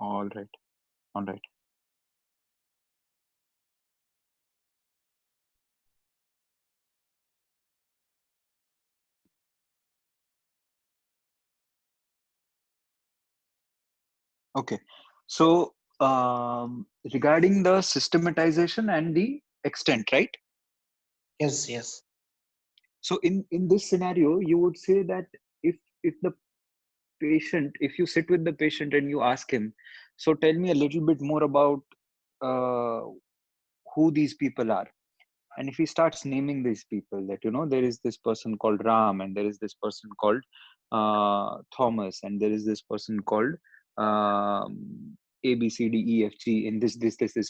All right. All right. Okay. So, regarding the systematization and the extent, right? Yes, yes. So, in this scenario, you would say that if the patient, if you sit with the patient and you ask him, so tell me a little bit more about uh, who these people are. And if he starts naming these people, that there is this person called Ram, and there is this person called Thomas, and there is this person called A B C D E F G in this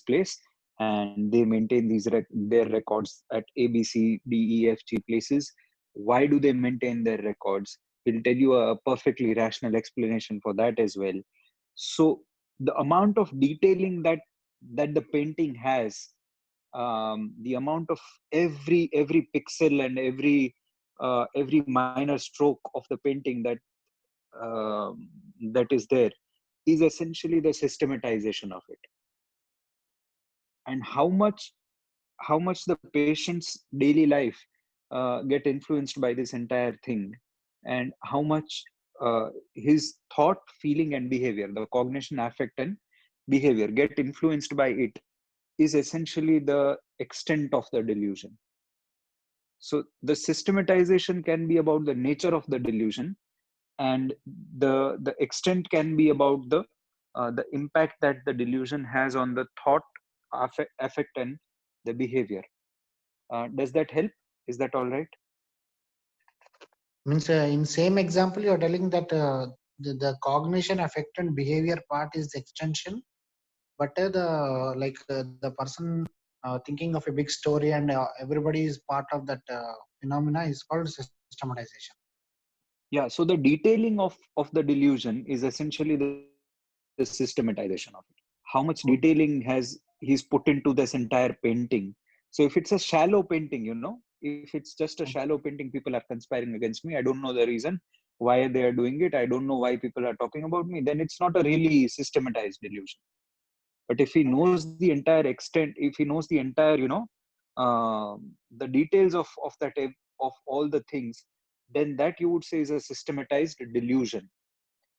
place, and they maintain their records at A B C D E F G places. Why do they maintain their records? He'll tell you a perfectly rational explanation for that as well. So the amount of detailing that the painting has, the amount of every pixel and every minor stroke of the painting that is there is essentially the systematization of it. And how much the patient's daily life get influenced by this entire thing, and how much his thought, feeling, and behavior, the cognition, affect, and behavior get influenced by it, is essentially the extent of the delusion. So the systematization can be about the nature of the delusion, and the extent can be about the impact that the delusion has on the thought, affect, and the behavior. Does that help? Is that all right? Means in same example, you're telling that the cognition, affect, and behavior part is the extension, but the like the person thinking of a big story and everybody is part of that phenomena is called systematization. Yeah. So the detailing of the delusion is essentially the systematization of it. How much detailing has he's put into this entire painting. So if it's a shallow painting, if it's just a shallow painting, people are conspiring against me, I don't know the reason why they are doing it, I don't know why people are talking about me, then it's not a really systematized delusion. But if he knows the entire extent, if he knows the entire the details of of all the things, then that you would say is a systematized delusion.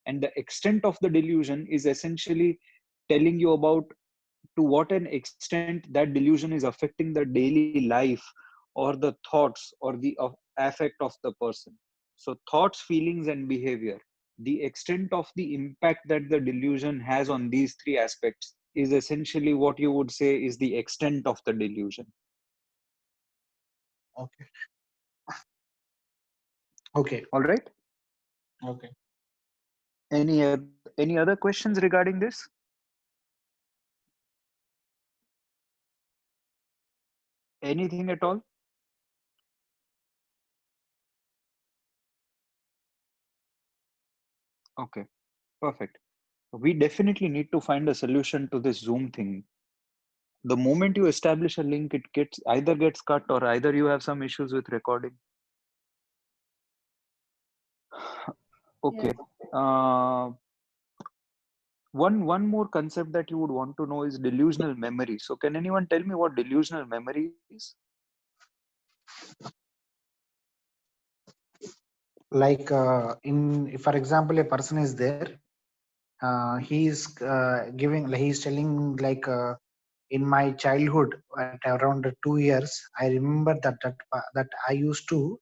And the extent of the delusion is essentially telling you about to what an extent that delusion is affecting the daily life, or the thoughts, or the affect of the person. So thoughts, feelings, and behavior, the extent of the impact that the delusion has on these three aspects is essentially what you would say is the extent of the delusion. Okay. Okay. All right. Okay. Any other questions regarding this? Anything at all? Okay, perfect. We definitely need to find a solution to this Zoom thing. The moment you establish a link, it gets cut, or either you have some issues with recording. Okay. Uh, one more concept that you would want to know is delusional memory. So can anyone tell me what delusional memory is? Like in, for example, a person is there. He is giving. He is telling like in my childhood at around 2 years. I remember that I used to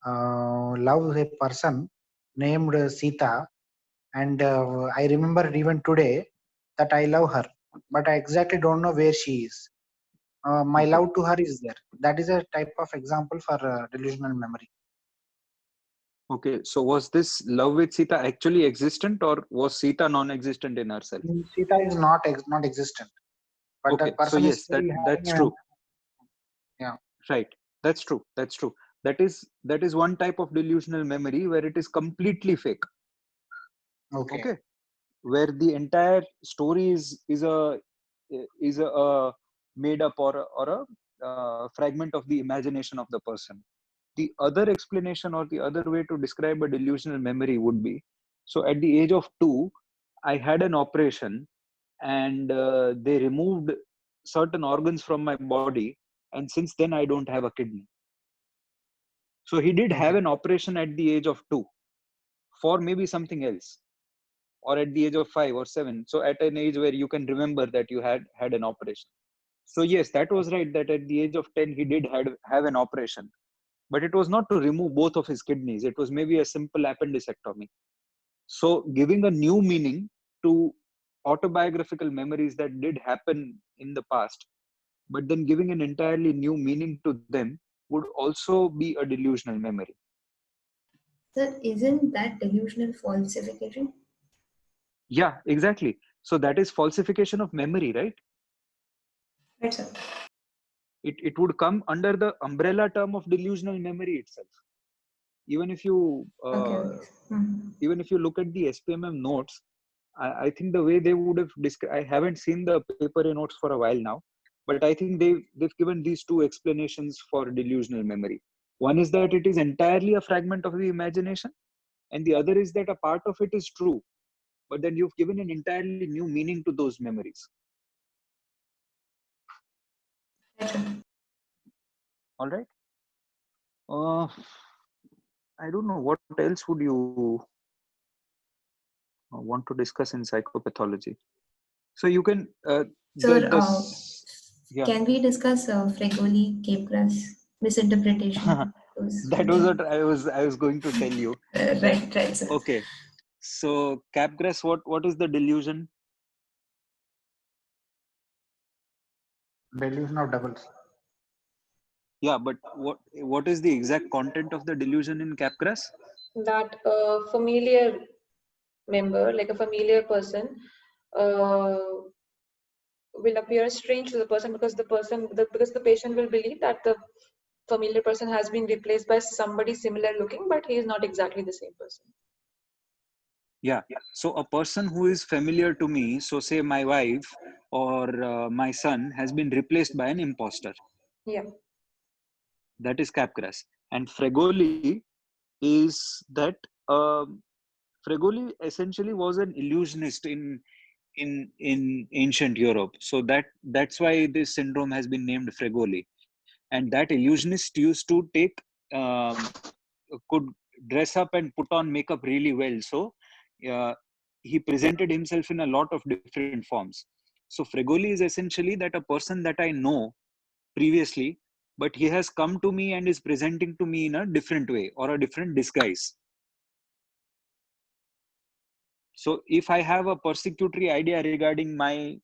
love a person named Sita, and I remember even today that I love her, but I exactly don't know where she is. My Okay. love to her is there. That is a type of example for delusional memory. Okay. So was this love with Sita actually existent, or was Sita non-existent in herself? Sita is not existent, but Okay. that So person is yes, still that's having a, true. yeah. Right. That's true. That's true. That is one type of delusional memory where it is completely fake. Okay. Okay. Where the entire story is a made up, or a fragment of the imagination of the person. The other explanation, or the other way to describe a delusional memory would be, so at the age of 2, I had an operation and they removed certain organs from my body, and since then I don't have a kidney. So he did have Okay. an operation at the age of 2 for maybe something else, or at the age of 5 or 7. So at an age where you can remember that you had an operation. So yes, that was right, that at the age of 10 he did have an operation, but it was not to remove both of his kidneys. It was maybe a simple appendectomy. So giving a new meaning to autobiographical memories that did happen in the past, but then giving an entirely new meaning to them would also be a delusional memory. Sir, isn't that delusional falsification? Yeah, exactly. So that is falsification of memory, right? Right, sir. It would come under the umbrella term of delusional memory itself. Even if you Okay, okay. even if you look at the SPMM notes, I think the way they would have described, I haven't seen the paper notes for a while now, but I think they've given these two explanations for delusional memory. One is that it is entirely a fragment of the imagination, and the other is that a part of it is true, but then you've given an entirely new meaning to those memories. Right, sir. All right. I don't know what else would you want to discuss in psychopathology. So you can Sir, yeah. can we discuss Fregoli, Capgras misinterpretation? Those That was yeah. what I was going to tell you. Right, right, sir. Okay, so Capgras, what is the delusion? Delusion of doubles. Yeah, but what is the exact content of the delusion in Capgras? That a familiar member, like a familiar person, uh, will appear strange to the person because because the patient will believe that the familiar person has been replaced by somebody similar looking, but he is not exactly the same person. Yeah, so a person who is familiar to me, so say my wife or my son, has been replaced by an imposter. Yeah. That is Capgras. And Fregoli is that Fregoli essentially was an illusionist in ancient Europe. So that's why this syndrome has been named Fregoli. And that illusionist used to take could dress up and put on makeup really well. So uh, he presented himself in a lot of different forms. So Fregoli is essentially that a person that I know previously, but he has come to me and is presenting to me in a different way or a different disguise. So if I have a persecutory idea regarding my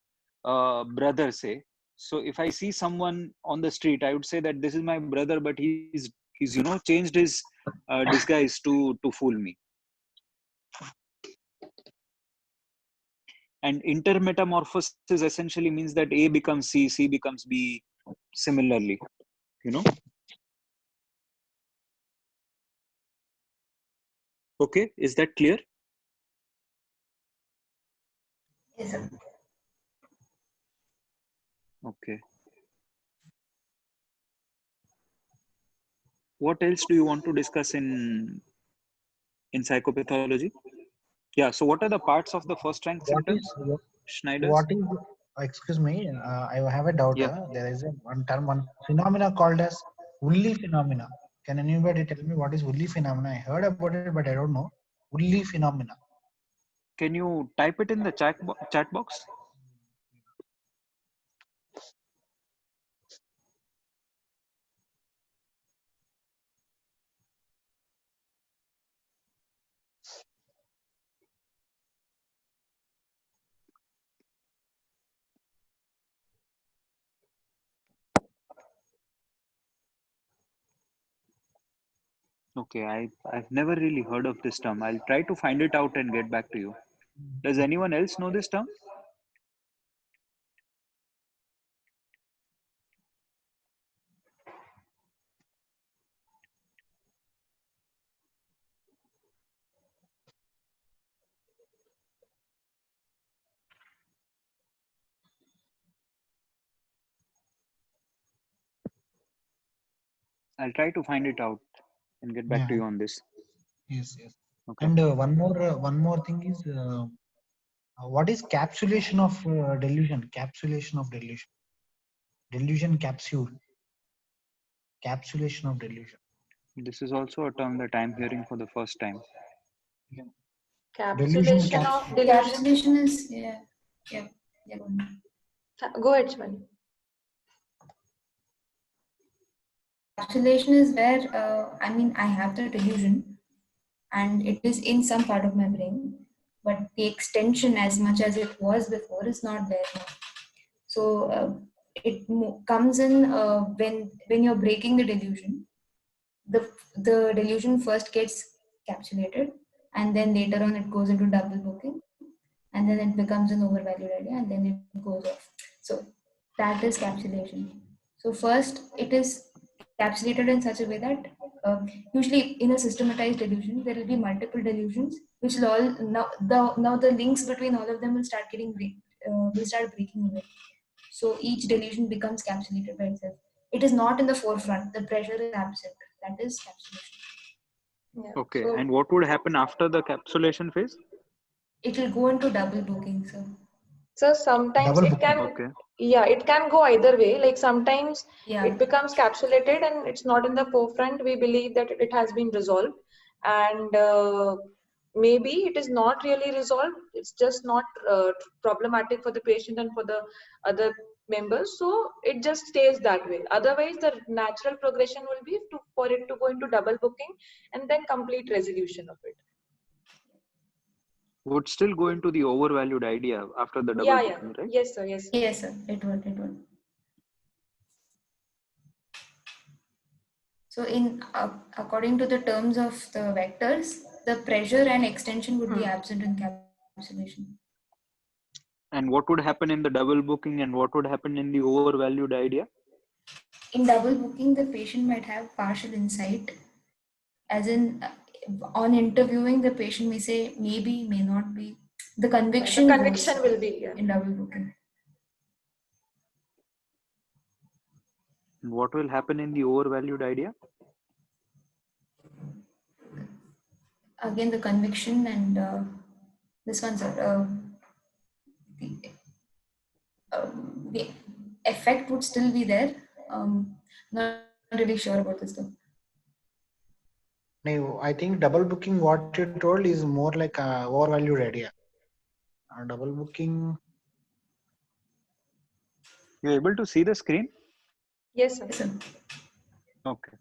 brother, say, so if I see someone on the street, I would say that this is my brother, but he's changed his disguise to fool me. And intermetamorphosis essentially means that A becomes C, C becomes B, similarly, you know. Okay, is that clear? Yes, sir. Okay. What else do you want to discuss in psychopathology? Yeah. So what are the parts of the first rank What is symptoms? Schneider's? what is? Excuse me. I have a doubt. Yeah. There is a one phenomena called as Woolley phenomena. Can anybody tell me what is Woolley phenomena? I heard about it, but I don't know. Woolley phenomena. Can you type it in the chat box? Okay, I've never really heard of this term. I'll try to find it out and get back to you. Does anyone else know this term? I'll try to find it out and get back Yeah. to you on this. Yes. Yes. Okay. And one more thing is What is capsulation of delusion? Capsulation of delusion. Delusion capsule. Capsulation of delusion. This is also a term that I'm hearing for the first time. Delusion Capsulation of capsule. delusion. Encapsulation is, yeah. Go on. Go ahead, Shmani. Encapsulation is where, I have the delusion and it is in some part of my brain, but the extension as much as it was before is not there now. So it comes in when you're breaking the delusion. The delusion first gets capsulated, and then later on it goes into double booking, and then it becomes an overvalued idea, and then it goes off. So that is capsulation. So first it is capsulated in such a way that usually in a systematized delusion there will be multiple delusions, which will all now the links between all of them will start breaking away. So each delusion becomes capsulated by itself. It is not in the forefront. The pressure is absent. That is capsulation. Yeah. Okay, So, and what would happen after the capsulation phase? It will go into double booking. so sometimes Double it booking. can, Okay. yeah, it can go either way. Like sometimes Yeah. it becomes capsulated and it's not in the forefront. We believe that it has been resolved, and maybe it is not really resolved. It's just not problematic for the patient and for the other members. So it just stays that way. Otherwise, the natural progression will be for it to go into double booking and then complete resolution of it. Would still go into the overvalued idea after the double Yeah, yeah. booking, right? Yes, sir. Yes, sir. Yes, sir. It would. So according to the terms of the vectors, the pressure and extension would be absent in capsulation. And what would happen in the double booking and what would happen in the overvalued idea? In double booking, the patient might have partial insight, as in on interviewing, the patient may say maybe, may not be. The conviction, The conviction will be, yeah. in double booking. And what will happen in the overvalued idea? Again, the conviction and this one's the effect would still be there. Not really sure about this though. No, I think double booking, what you told, is more like a overvalued idea. Double booking. You're able to see the screen? Yes, sir. Yes, sir. Okay.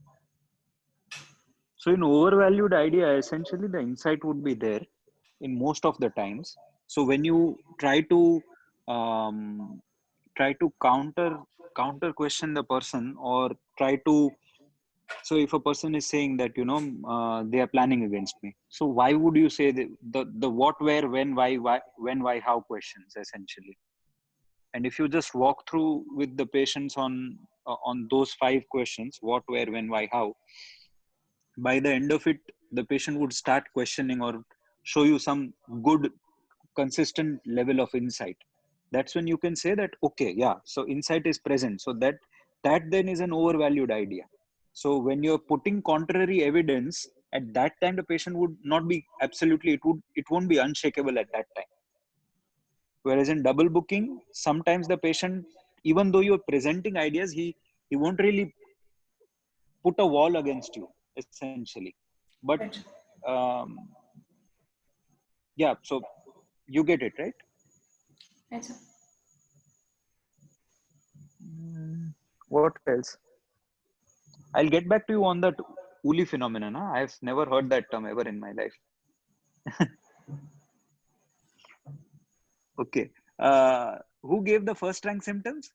So in overvalued idea, essentially the insight would be there in most of the times. So when you try to counter question the person, or try to, so if a person is saying that they are planning against me, so why would you say the what, where, when, why, how questions essentially? And if you just walk through with the patients on those 5 questions, what, where, when, why, how, by the end of it the patient would start questioning or show you some good consistent level of insight. That's when you can say that, okay, yeah, so insight is present. So that then is an overvalued idea. So when you're putting contrary evidence, at that time the patient would not be absolutely, it won't be unshakable at that time. Whereas in double booking, sometimes the patient, even though you're presenting ideas, he won't really put a wall against you essentially. But yeah, so you get it, right? Right, sir. What else? I'll get back to you on that Uli phenomenon. I've never heard that term ever in my life. Okay. Who gave the first rank symptoms?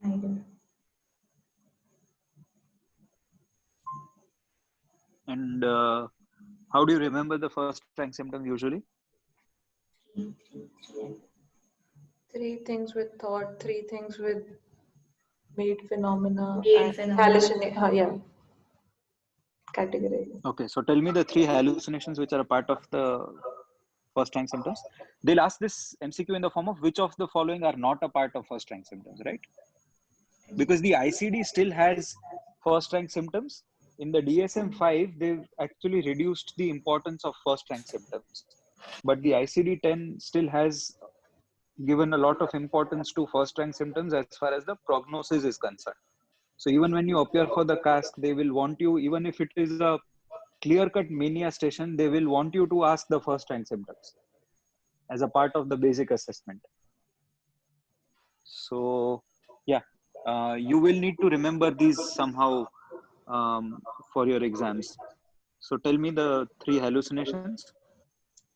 I do. And how do you remember the first rank symptoms usually? 3 things with thought, 3 things with made phenomena, Made and phenomena. hallucination. Yeah. Category. Okay, so tell me the 3 hallucinations which are a part of the first rank symptoms. They'll ask this MCQ in the form of which of the following are not a part of first rank symptoms, right? Because the ICD still has first rank symptoms. In the DSM-5, they've actually reduced the importance of first rank symptoms. but the ICD-10 still has given a lot of importance to first rank symptoms as far as the prognosis is concerned. So even when you appear for the cask, they will want you, even if it is a clear-cut mania station, they will want you to ask the first rank symptoms as a part of the basic assessment. So yeah, you will need to remember these somehow for your exams. So tell me the 3 hallucinations.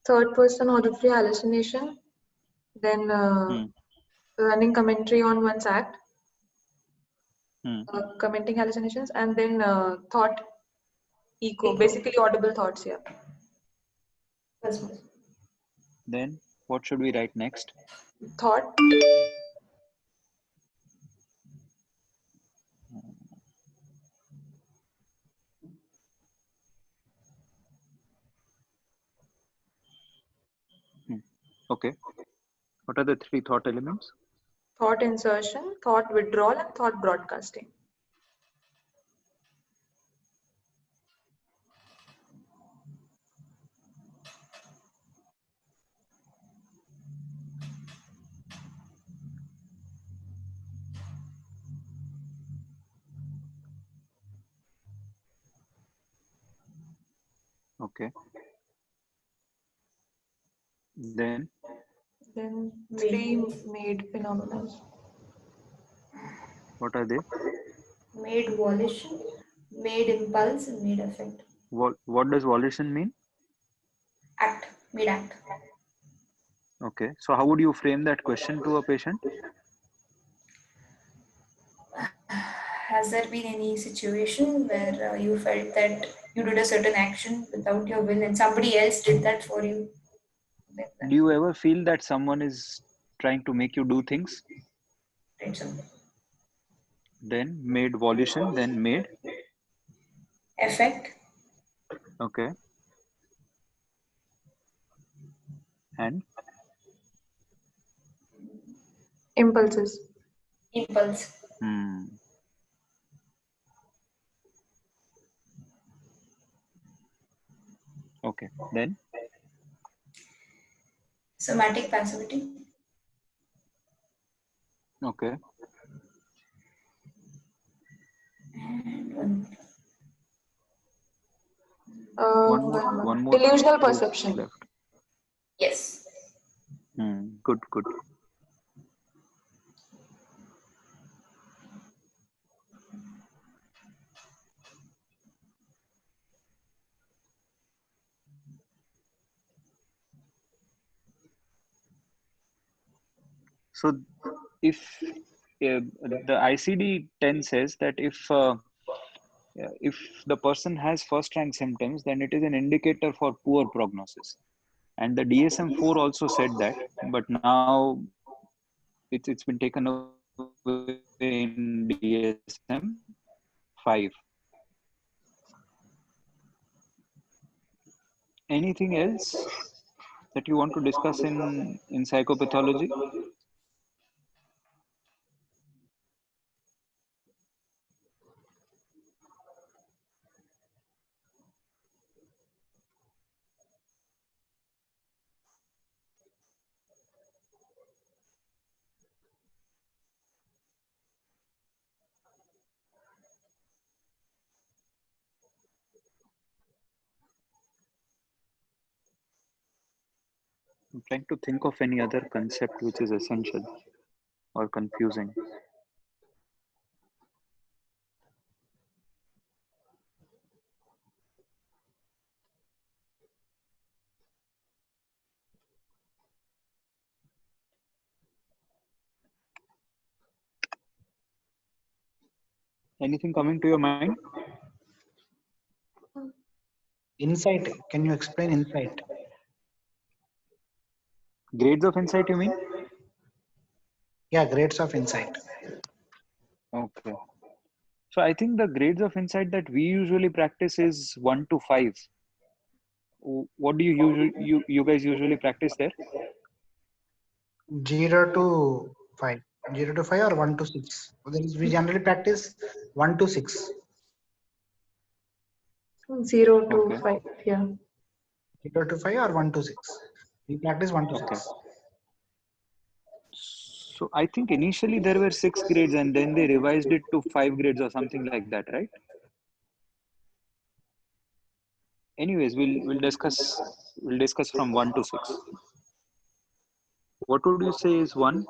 Third person auditory hallucination, then running commentary on one's act, commenting hallucinations, and then thought echo, basically audible thoughts here. Then what should we write next? Thought. Okay. What are the 3 thought elements? Thought insertion, thought withdrawal, and thought broadcasting. Okay. Then 3 made phenomena. what are they? Made volition, made impulse, and made affect. What does volition mean? Act, made act. Okay. So how would you frame that question to a patient? Has there been any situation where you felt that you did a certain action without your will and somebody else did that for you? Like that. Do you ever feel that someone is trying to make you do things? Right, so Then made volition, then made affect, okay, and Impulses. impulse, okay, then somatic passivity, okay, and one one more Delusional clue perception. left. yes. Good. So if the ICD-10 says that if the person has first rank symptoms, then it is an indicator for poor prognosis. And the DSM-4 also said that, but now it's been taken away in DSM-5. Anything else that you want to discuss in psychopathology? I'm trying to think of any other concept which is essential or confusing. Anything coming to your mind? Insight. Can you explain insight? Grades of insight, you mean? Yeah, grades of insight. Okay. So I think the grades of insight that we usually practice is 1 to 5. What do you guys usually practice there? 0 to 5. 0 to 5 or 1 to 6. We generally practice 1 to 6. 0 to Okay. 5. Yeah. 0 to 5 or 1 to 6. We practice 1 to Okay. 6. So I think initially there were 6 grades and then they revised it to 5 grades or something like that, right? Anyways, we'll discuss from 1 to 6. What would you say is 1?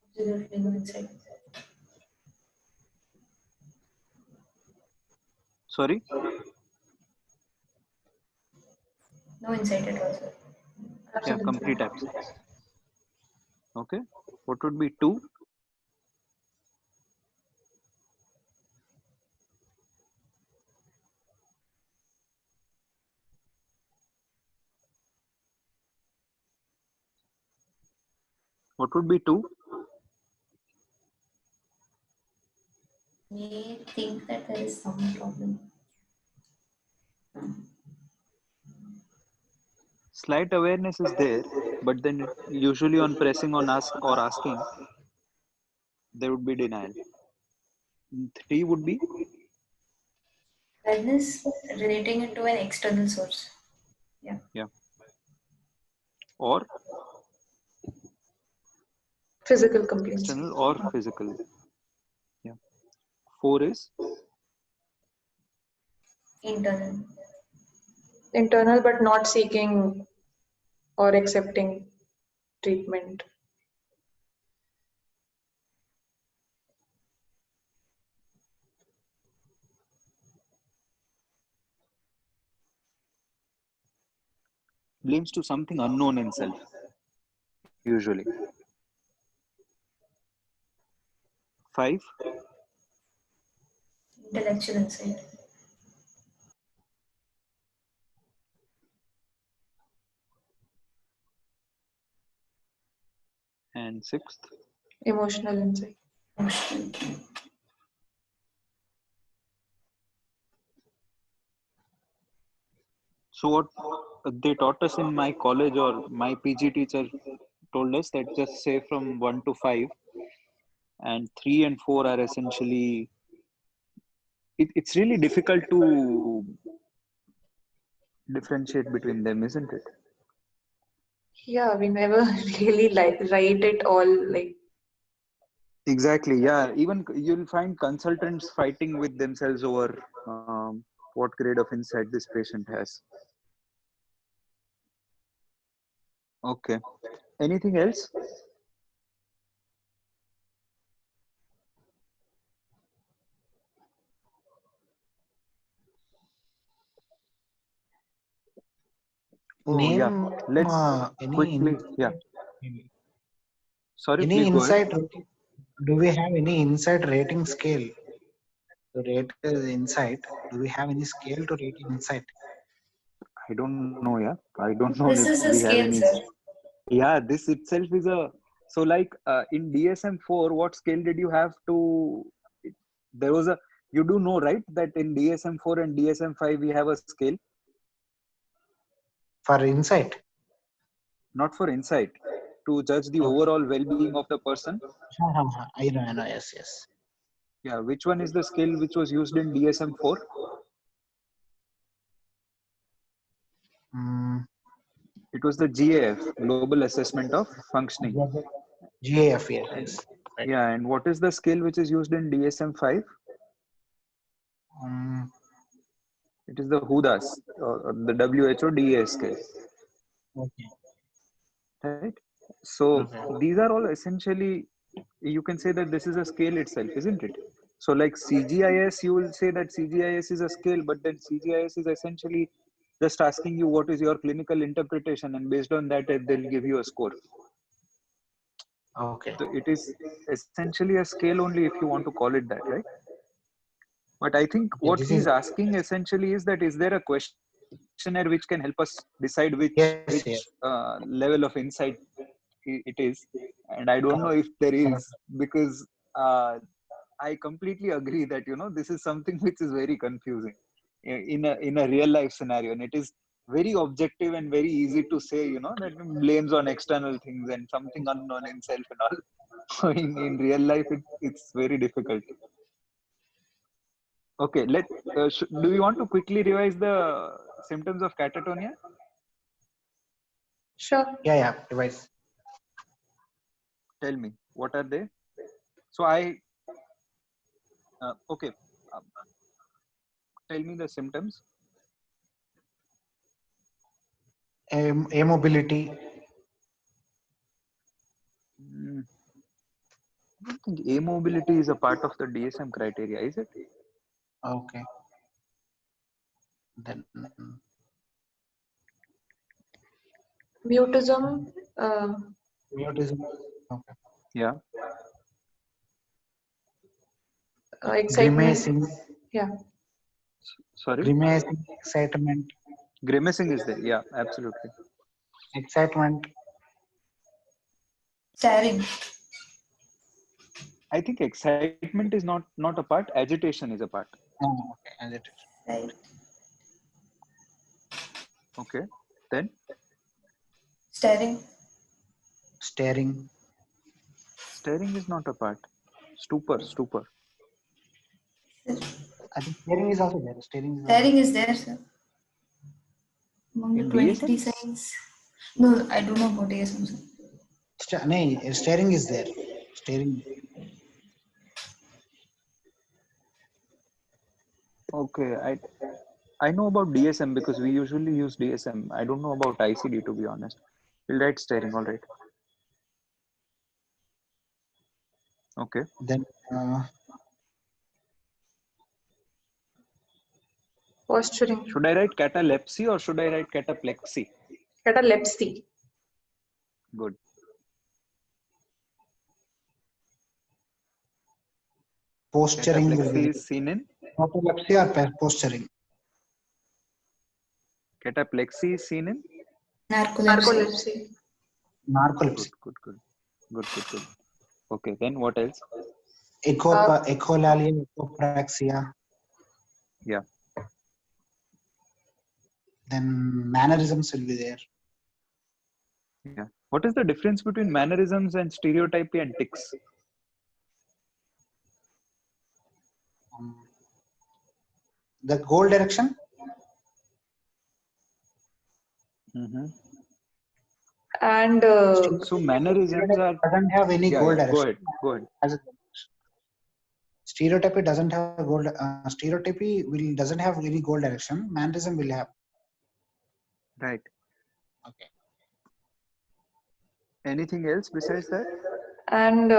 Absolutely no insight. Sorry? No insight at all, sir. Yeah, Absolutely. complete absence. Okay. What would be 2? What would be 2? May think that there is some problem. Slight awareness is there, but then usually on pressing on ask or asking, there would be denial. 3 would be Awareness relating it to an external source. or Physical complaints. external or physical. Yeah. 4 is Internal. Internal, but not seeking or accepting treatment. blames to something unknown in self, usually. 5, Intellectual insight. and 6th. Emotional insight. Emotional. So what they taught us in my college or my PG teacher told us that just say from 1 to 5 and 3 and 4 are essentially it's really difficult to differentiate between them, isn't it? Yeah, we never really write it all like. Exactly. Yeah. Even you'll find consultants fighting with themselves over what grade of insight this patient has. Okay. Anything else? Oh, yeah. Name Let's quickly. Yeah. Sorry, any please go ahead. insight rating? Do we have any insight rating scale to rate the insight? Do we have any scale to rate insight? I don't know. Yeah. I don't know This if is a we have scale, any. sir. Yeah. This itself is a. So, like in DSM-4, what scale did you have to? There was a. You do know, right, that in DSM-4 and DSM-5 we have a scale. For insight? Not for insight, to judge the Okay. overall well-being of the person. I know, yes. Yeah, which one is the scale which was used in DSM-4? It was the GAF, Global Assessment of Functioning. GAF, yes. Right. Yeah, and what is the scale which is used in DSM-5? It is the HUDAS, or the WHO DES scale. Okay. Right? So these are all essentially, you can say that this is a scale itself, isn't it? So like CGIS, you will say that CGIS is a scale, but then CGIS is essentially just asking you what is your clinical interpretation, and based on that, they'll give you a score. Okay. So it is essentially a scale only if you want to call it that, right? But I think what This he's is asking essentially is that is there a questionnaire which can help us decide which yes. level of insight it is, and I don't know if there is, because I completely agree that this is something which is very confusing in a real life scenario, and it is very objective and very easy to say that blames on external things and something unknown in self and all. So in real life it's very difficult. Okay, do we want to quickly revise the symptoms of catatonia? Sure. Yeah, device. Tell me, what are they? So okay. Um, Tell me the symptoms. Immobility. I don't think immobility is a part of the DSM criteria, is it? Okay. Then Mutism. mutism. Okay. Yeah. Excitement. Grimacing. Yeah. Sorry. Grimacing. Excitement. Grimacing is there. Yeah, absolutely. Excitement. Staring. I think excitement is not a part. Agitation is a part. Oh, okay. Agitation. Right. Okay. Then Staring. Staring. staring is not a part. Stupor. I think staring is also there. Staring is also Staring is there, sir. Among the In 23 DSM? signs. No, I don't know about DSM, sir. staring is there. Staring. Okay. I know about DSM because we usually use DSM. I don't know about ICD, to be honest. We'll write staring. All right. Okay. Then Posturing. Should I write catalepsy or should I write cataplexy? Catalepsy. Good. posturing will Cataplexy be is seen in catalepsy or posturing. cataplexy is seen in Narcolepsy. Narcolepsy. Good. Okay. Then what else? Echolalia, echopraxia. Yeah. Then mannerisms will be there. Yeah. What is the difference between mannerisms and stereotypy and tics? The goal direction. Mm-hmm. And So mannerisms are. Doesn't have any Yeah. goal Yeah. direction. Go ahead. Stereotypy doesn't have goal. Stereotypy doesn't have any goal direction. Mannerism will have. Right. Okay. Anything else besides that? and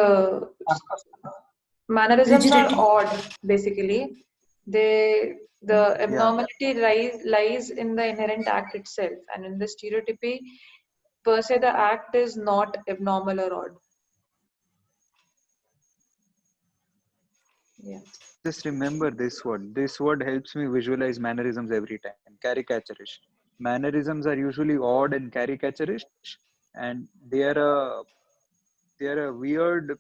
mannerisms Rigidity. are odd, basically. The abnormality lies in the inherent act itself, and in the stereotypy, per se, the act is not abnormal or odd. Yeah. Just remember this word. This word helps me visualize mannerisms every time. Caricaturish. Mannerisms are usually odd and caricaturish, and they are a weird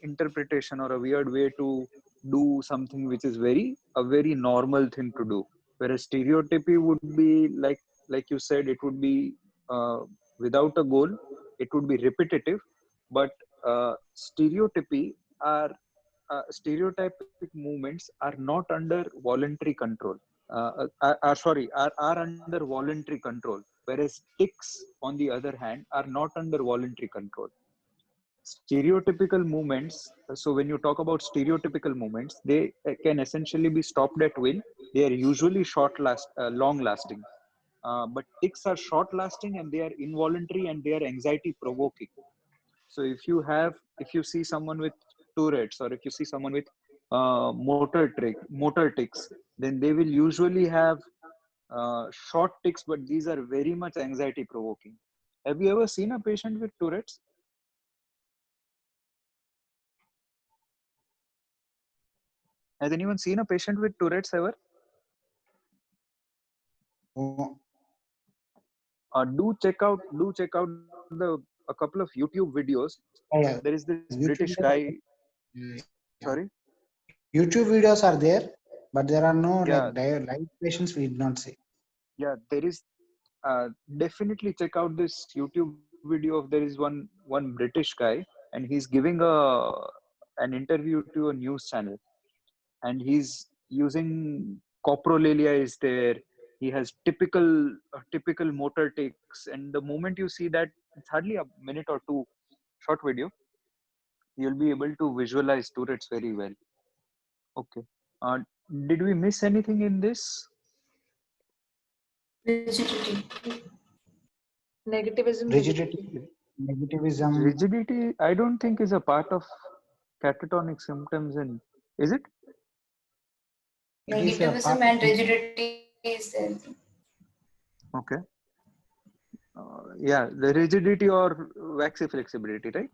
interpretation or a weird way to do something which is a very normal thing to do. Whereas stereotypy would be like you said, it would be without a goal. It would be repetitive, but stereotypic movements are not under voluntary control. Are under voluntary control, whereas tics, on the other hand, are not under voluntary control. Stereotypical movements. So when you talk about stereotypical movements, they can essentially be stopped at will. They are usually long lasting. But tics are short lasting and they are involuntary and they are anxiety provoking. So if you see someone with Tourette's or if you see someone with motor tics, then they will usually have short tics, but these are very much anxiety provoking. Have you ever seen a patient with Tourette's? Has anyone seen a patient with Tourette's ever? Oh, Do check out a couple of YouTube videos. yeah. There is this YouTube British videos guy. Yeah. Sorry. YouTube videos are there, but there are no Yeah. live patients we did not see. Yeah, there is. Definitely check out this YouTube video of there is one British guy and he's giving an interview to a news channel and he's using coprolalia is there, he has typical motor tics, and the moment you see that, it's hardly a minute or two short video, you'll be able to visualize Tourette's very well. Okay. Did we miss anything in this? Rigidity. Negativism, Rigidity, negativism. Rigidity, I don't think is a part of catatonic symptoms, and is it? It is a part Negativism and rigidity is there. Okay. Yeah, the rigidity or waxy flexibility, right?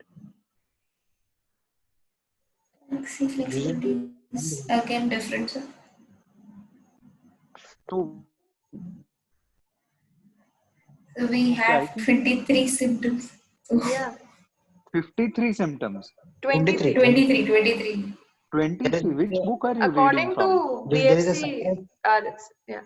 Flexi flexibility is again different. Sir. So, So we okay, I have think 23 symptoms. Yeah, 53 symptoms. 23. 23, 23. 23. Which book are you reading According from? to there is a BSc separate, RS. Yeah.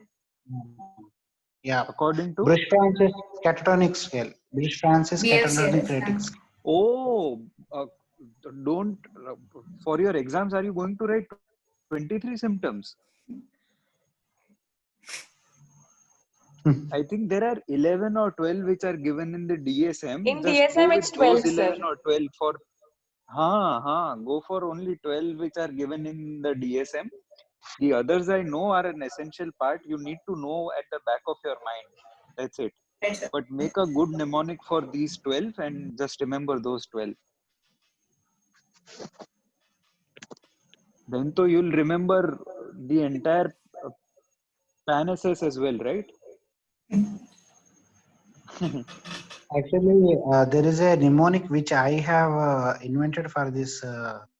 yeah, According to? Bruce-Francis catatonic scale. Bruce-Francis catatonic BFCRS. rating scale. Oh, don't. For your exams, are you going to write 23 symptoms? I think there are 11 or 12 which are given in the DSM. In Just DSM, go with it's those 12, sir. 11 or 12 for. Go for only 12 which are given in the DSM. The others I know are an essential part. You need to know at the back of your mind. That's it. Right, sir. But make a good mnemonic for these 12 and just remember those 12. Then to you'll remember the entire PAN-SS as well, right? Actually, there is a mnemonic which I have invented for this,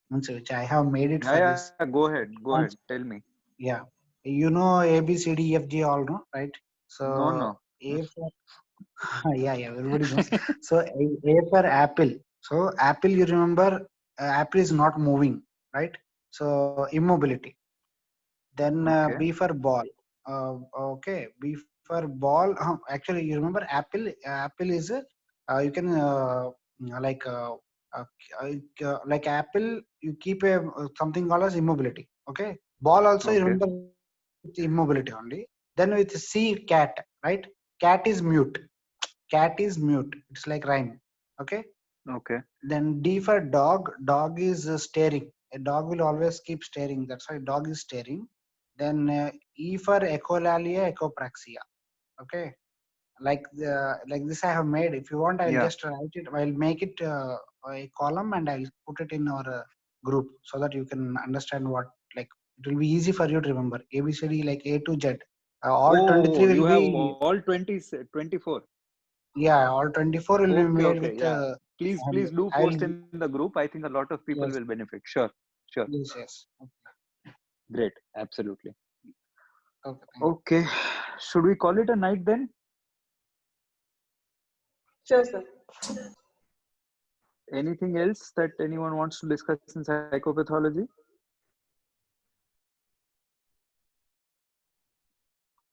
which I have made it for this. Go ahead. Tell me. Yeah, you know A B C D F G all, no, right? So No. A for yeah, everybody knows. So A for apple. So apple, you remember, apple is not moving, right? So immobility. Then Okay. B for ball. Okay, B for ball. Actually, you remember apple. Apple is you can like uh, like apple. You keep a something called as immobility. Okay, ball also you Okay. remember it's immobility only. Then with C, cat, right? Cat is mute. Cat is mute. It's like rhyme. Okay. Okay. Then D for dog. Dog is staring. A dog will always keep staring. That's why dog is staring. Then E for echolalia, echopraxia. Okay, like this I have made. If you want, I'll Yeah. just write it. I'll make it a column and I'll put it in our group so that you can understand what, like, it will be easy for you to remember. ABCD like A to Z. All 23 you will have be, all 24. yeah, all 24 will be made Okay. with. Yeah. Please do I'll post in the group. I think a lot of people yes, will benefit. Sure. yes. Great. Absolutely. Okay, thank you. Okay. Should we call it a night then? Sure, sir. Anything else that anyone wants to discuss in psychopathology?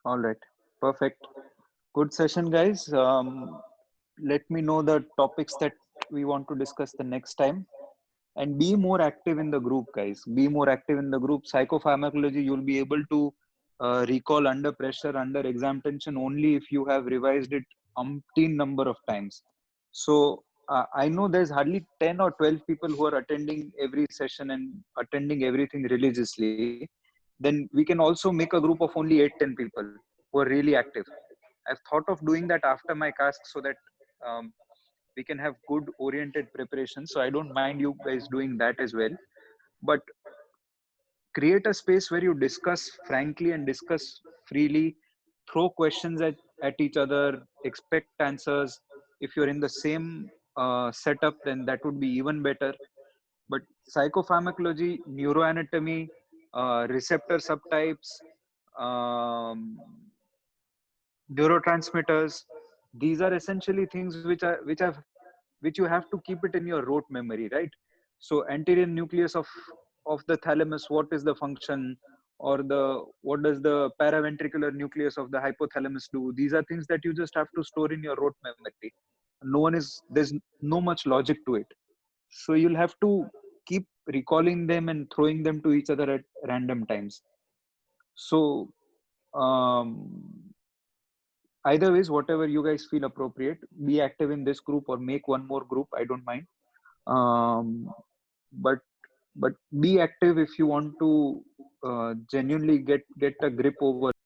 All right. Perfect. Good session, guys. Let me know the topics that we want to discuss the next time. And be more active in the group, guys. Be more active in the group. Psychopharmacology, you'll be able to recall under pressure, under exam tension, only if you have revised it umpteen number of times. So I know there's hardly 10 or 12 people who are attending every session and attending everything religiously. Then we can also make a group of only 8-10 people who are really active. I've thought of doing that after my cask so that we can have good oriented preparation. So I don't mind you guys doing that as well. But create a space where you discuss frankly and discuss freely, throw questions at each other, expect answers. If you're in the same setup, then that would be even better. But psychopharmacology, neuroanatomy, receptor subtypes, um, neurotransmitters, these are essentially things which you have to keep it in your rote memory, right? So anterior nucleus of the thalamus, what is the function, or what does the paraventricular nucleus of the hypothalamus do? These are things that you just have to store in your rote memory. There's no much logic to it. So you'll have to keep recalling them and throwing them to each other at random times. So either ways, whatever you guys feel appropriate, be active in this group or make one more group. I don't mind. But be active if you want to genuinely get a grip over